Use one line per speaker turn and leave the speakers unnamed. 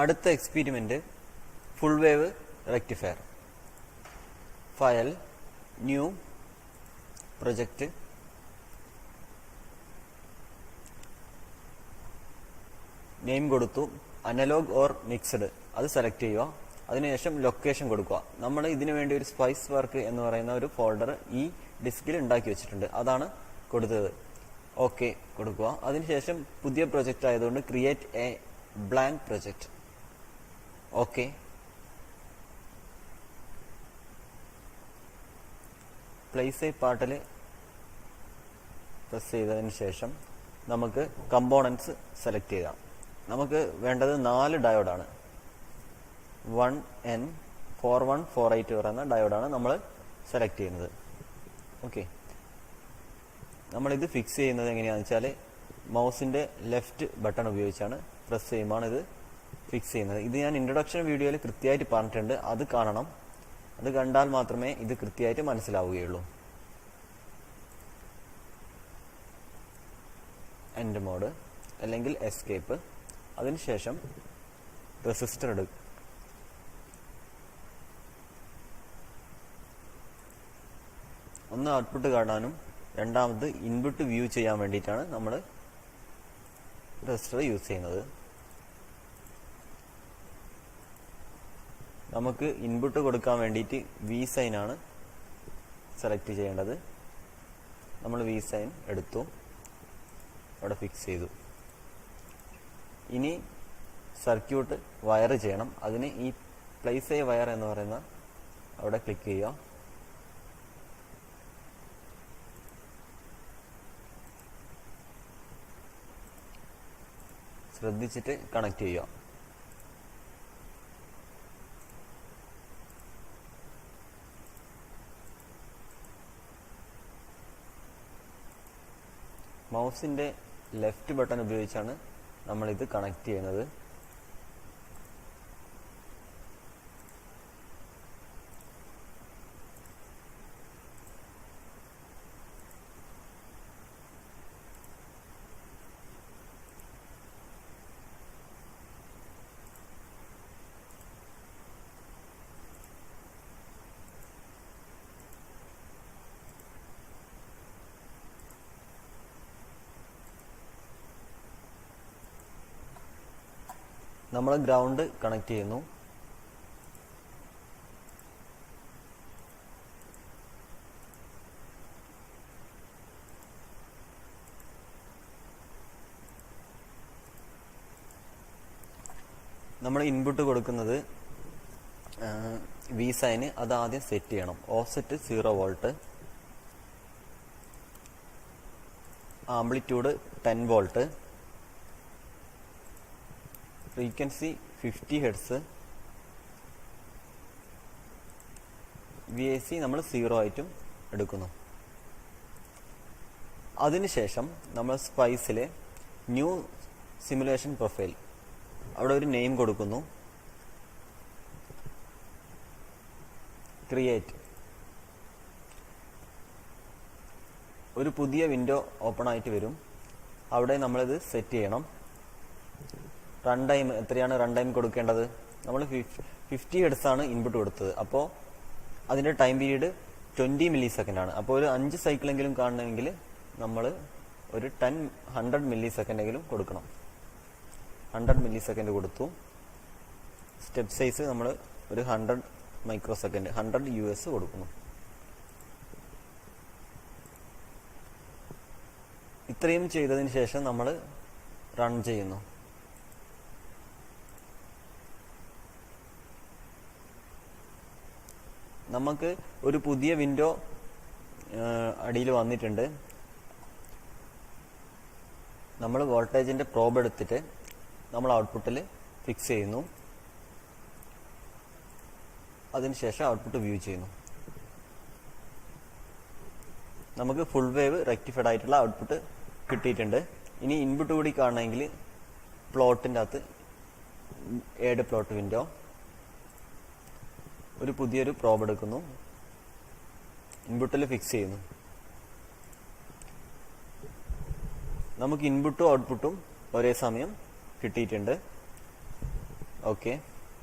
അടുത്ത experiment full wave rectifier. File, new, project, name കൊടുത്തു, analogue or mixed അത് select ചെയ്യുക. അതിനുശേഷം ലൊക്കേഷൻ കൊടുക്കുക. നമ്മൾ ഇതിനു വേണ്ടി ഒരു സ്പൈസ് വർക്ക് എന്ന് പറയുന്ന ഒരു ഫോൾഡർ ഈ ഡിസ്കിൽ ഉണ്ടാക്കി വെച്ചിട്ടുണ്ട്, അതാണ് കൊടുത്തത്. ഓക്കെ കൊടുക്കുക. അതിനുശേഷം പുതിയ പ്രൊജക്റ്റ് ആയതുകൊണ്ട് create A blank project. Okay. Place A പാർട്ടിൽ പ്രസ് ചെയ്തതിന് ശേഷം നമുക്ക് കമ്പോണൻസ് സെലക്ട് ചെയ്യാം. നമുക്ക് വേണ്ടത് 4 ഡയോഡാണ്. 1N4148 പറയുന്ന ഡയോഡാണ് നമ്മൾ സെലക്ട് ചെയ്യുന്നത്. ഓക്കെ. നമ്മളിത് ഫിക്സ് ചെയ്യുന്നത് എങ്ങനെയാണെന്ന് വെച്ചാൽ മൗസിൻ്റെ ലെഫ്റ്റ് ബട്ടൺ ഉപയോഗിച്ചാണ് പ്രസ് ചെയ്യുമ്പോൾ ഇത് ഫിക്സ് ചെയ്യുന്നത്. ഇത് ഞാൻ ഇൻട്രൊഡക്ഷൻ വീഡിയോയിൽ കൃത്യമായിട്ട് പറഞ്ഞിട്ടുണ്ട്, അത് കാണണം. അത് കണ്ടാൽ മാത്രമേ ഇത് കൃത്യമായിട്ട് മനസ്സിലാവുകയുള്ളൂ. എൻഡ് മോഡ് അല്ലെങ്കിൽ എസ്കേപ്പ്. അതിനുശേഷം റെസിസ്റ്റർ എടുക്കും. ഒന്ന് ഔട്ട്പുട്ട് കാണാനും രണ്ടാമത് ഇൻപുട്ട് വ്യൂ ചെയ്യാൻ വേണ്ടിയിട്ടാണ് നമ്മൾ റെസിസ്റ്റർ യൂസ് ചെയ്യുന്നത്. നമുക്ക് ഇൻപുട്ട് കൊടുക്കാൻ വേണ്ടിയിട്ട് വി സൈൻ ആണ് സെലക്ട് ചെയ്യേണ്ടത്. നമ്മൾ വി സൈൻ എടുത്തു, അവിടെ ഫിക്സ് ചെയ്തു. ഇനി സർക്യൂട്ട് വയർ ചെയ്യണം. അതിന് ഈ പ്ലേസ് എ വയർ എന്ന് പറയുന്ന അവിടെ ക്ലിക്ക് ചെയ്യുക. ശ്രദ്ധിച്ചിട്ട് കണക്ട് ചെയ്യുക. മൗസിന്റെ ലെഫ്റ്റ് ബട്ടൺ ഉപയോഗിച്ചാണ് നമ്മൾ ഇത് കണക്ട് ചെയ്യുന്നത്. നമ്മൾ ഗ്രൗണ്ട് കണക്ട് ചെയ്യുന്നു. നമ്മൾ ഇൻപുട്ട് കൊടുക്കുന്നത് വി സൈന്, അത് ആദ്യം സെറ്റ് ചെയ്യണം. Offset 0 volt, amplitude 10 volt, frequency 50 hertz, VAC നമ്മൾ 0 ആയിട്ടും എടുക്കുന്നു. അതിനുശേഷം നമ്മൾ സ്പൈസിൽ ന്യൂ സിമുലേഷൻ പ്രൊഫൈൽ അവിടെ ഒരു നെയിം കൊടുക്കുന്നു. ക്രിയേറ്റ്. ഒരു പുതിയ വിൻഡോ ഓപ്പൺ ആയിട്ട് വരും. അവിടെ നമ്മളിത് സെറ്റ് ചെയ്യണം. റൺ ടൈം എത്രയാണ് റൺ ടൈം കൊടുക്കേണ്ടത്? നമ്മൾ 50 ഹെർട്സ് ആണ് ഇൻപുട്ട് കൊടുത്തത്. അപ്പോൾ അതിൻ്റെ ടൈം പീരീഡ് 20 മില്ലി സെക്കൻഡ് ആണ്. അപ്പോൾ ഒരു 5 സൈക്കിളെങ്കിലും കാണണമെങ്കിൽ നമ്മൾ ഒരു 100 മില്ലി സെക്കൻഡെങ്കിലും കൊടുക്കണം. 100 മില്ലി സെക്കൻഡ് കൊടുത്തു. സ്റ്റെപ്പ് സൈസ് നമ്മൾ ഒരു 100 മൈക്രോ സെക്കൻഡ്, 100 US കൊടുക്കുന്നു. ഇത്രയും ചെയ്തതിന് ശേഷം നമ്മൾ റൺ ചെയ്യുന്നു. നമുക്ക് ഒരു പുതിയ വിൻഡോ അടിയിൽ വന്നിട്ടുണ്ട്. നമ്മൾ വോൾട്ടേജിന്റെ പ്രോബ് എടുത്തിട്ട് നമ്മൾ ഔട്ട്പുട്ടിൽ ഫിക്സ് ചെയ്യുന്നു. അതിനുശേഷം ഔട്ട്പുട്ട് വ്യൂ ചെയ്യുന്നു. നമുക്ക് ഫുൾ വേവ് റെക്ടിഫൈഡ് ആയിട്ടുള്ള ഔട്ട്പുട്ട് കിട്ടിയിട്ടുണ്ട്. ഇനി ഇൻപുട്ട് കൂടി കാണണമെങ്കിൽ പ്ലോട്ടിൻ്റെ അകത്ത് ഏഡ് പ്ലോട്ട് വിൻഡോ, ഒരു പുതിയൊരു പ്രോബ് എടുക്കുന്നു, ഇൻപുട്ടിൽ ഫിക്സ് ചെയ്യുന്നു. നമുക്ക് ഇൻപുട്ടും ഔട്ട്പുട്ടും ഒരേ സമയം കിട്ടിയിട്ടുണ്ട്. ഓക്കെ.